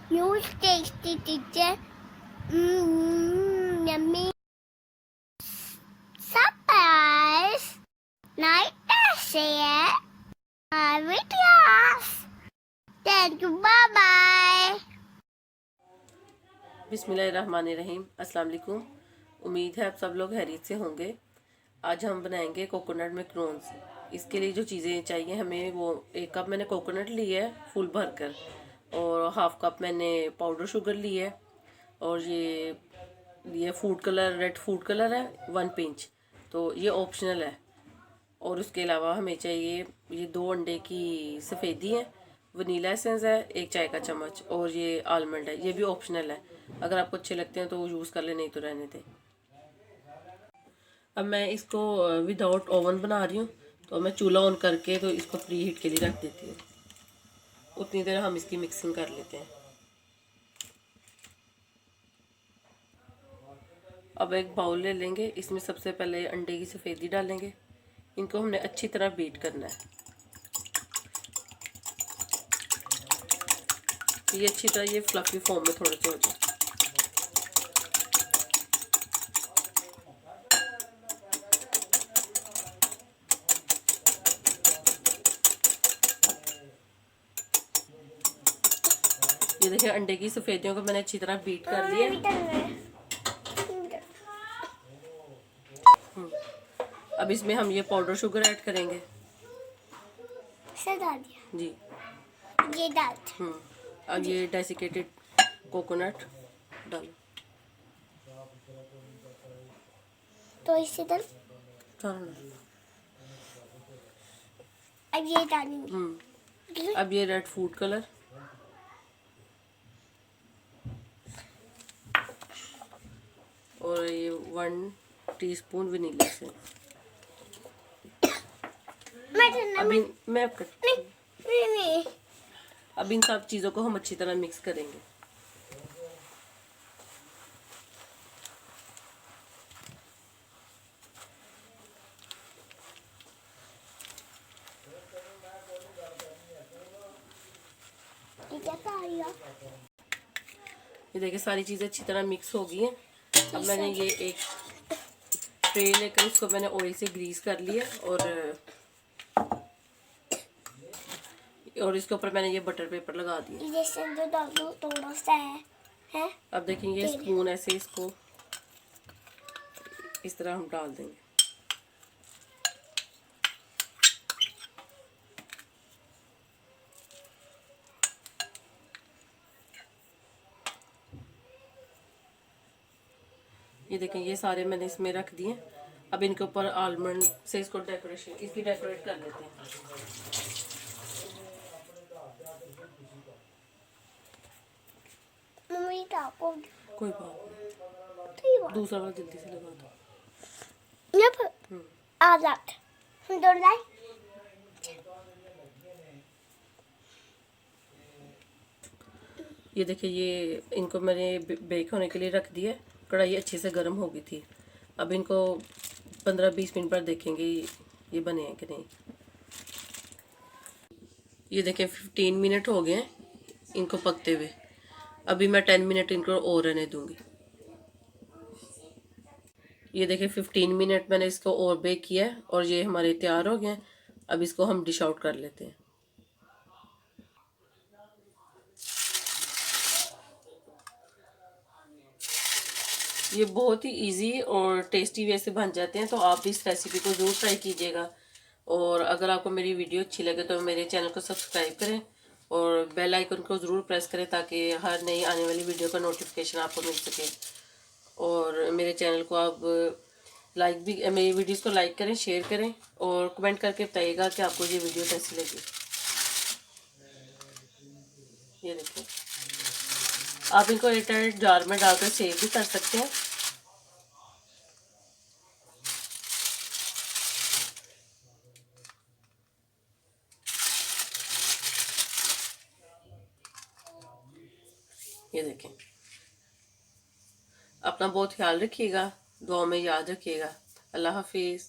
Huge tasty teacher. Yummy. Surprise. Night share. Videos. Thank you. Bye bye. बिस्मिल्लाहिर्रहमानिर्रहीम। अस्सलाम वालेकुम। उम्मीद है आप सब लोग खैरियत से होंगे। आज हम बनाएंगे कोकोनट मैक्रोन्स। इसके लिए जो चीज़ें चाहिए हमें, वो 1 कप मैंने कोकोनट लिया है फुल भर कर, और 1/2 कप मैंने पाउडर शुगर ली है, और ये food colour, red food colour है 1 पिंच, तो ये ऑप्शनल है। और उसके अलावा हमें चाहिए ये 2 अंडे की सफ़ेदी है, वनीला एसेंस है 1 चाय का चम्मच, और ये आलमंड है, ये भी ऑप्शनल है। अगर आपको अच्छे लगते हैं तो वो यूज़ कर ले, नहीं तो रहने दें। अब मैं इसको विदाउट ओवन बना रही हूँ, तो मैं चूल्हा ऑन करके तो इसको प्री हीट के लिए रख देती हूँ। उतनी देर हम इसकी मिक्सिंग कर लेते हैं। अब एक बाउल ले लेंगे, इसमें सबसे पहले अंडे की सफ़ेदी डालेंगे। इनको हमने अच्छी तरह बीट करना है। ये अच्छी तरह ये फ्लफी फॉर्म में थोड़े से हो जाए। ये देखिए अंडे की सफेदियों को मैंने अच्छी तरह बीट कर दिया। अब इसमें हम ये पाउडर शुगर ऐड करेंगे। डाल दिया जी, ये डाल। अब ये डेसिकेटेड कोकोनट डालो। तो इसे डाल। अब ये डालेंगे। अब ये रेड फूड कलर, और ये 1 टीस्पून वनीला एसेंस। अब इन सब चीज़ों को हम अच्छी तरह मिक्स करेंगे। ये देखिए सारी चीज़ें अच्छी तरह मिक्स हो गई हैं। अब मैंने ये एक ट्रे लेकर इसको मैंने ऑयल से ग्रीस कर लिया, और इसके ऊपर मैंने ये बटर पेपर लगा दिया। थोड़ा सा है। अब देखेंगे स्पून ऐसे इसको इस तरह हम डाल देंगे। ये देखें ये सारे मैंने इसमें रख दिए। अब इनके ऊपर आलमंड से इसको इसकी डेकोरेट कर लेते हैं। मम्मी कोई बात नहीं, दूसरा वाला जल्दी से लगा दो। ये देखिए ये इनको मैंने बेक होने के लिए रख दिया। कढ़ाई अच्छे से गर्म हो गई थी। अब इनको 15-20 मिनट बाद देखेंगे ये बने हैं कि नहीं। ये देखिए 15 मिनट हो गए हैं इनको पकते हुए। अभी मैं 10 मिनट इनको और रहने दूंगी। ये देखिए 15 मिनट मैंने इसको और बेक किया है, और ये हमारे तैयार हो गए हैं। अब इसको हम डिश आउट कर लेते हैं। ये बहुत ही इजी और टेस्टी वे से बन जाते हैं, तो आप भी इस रेसिपी को ज़रूर ट्राई कीजिएगा। और अगर आपको मेरी वीडियो अच्छी लगे तो मेरे चैनल को सब्सक्राइब करें और बेल आइकन को ज़रूर प्रेस करें, ताकि हर नई आने वाली वीडियो का नोटिफिकेशन आपको मिल सके। और मेरे चैनल को आप मेरी वीडियोस को लाइक करें, शेयर करें, और कमेंट करके बताइएगा कि आपको ये वीडियो कैसी लगी। ये देखिए आप इनको एयरटाइट जार में डालकर सेव भी कर सकते हैं। ये देखें, अपना बहुत ख्याल रखिएगा, दुआ में याद रखिएगा। अल्लाह हाफिज़।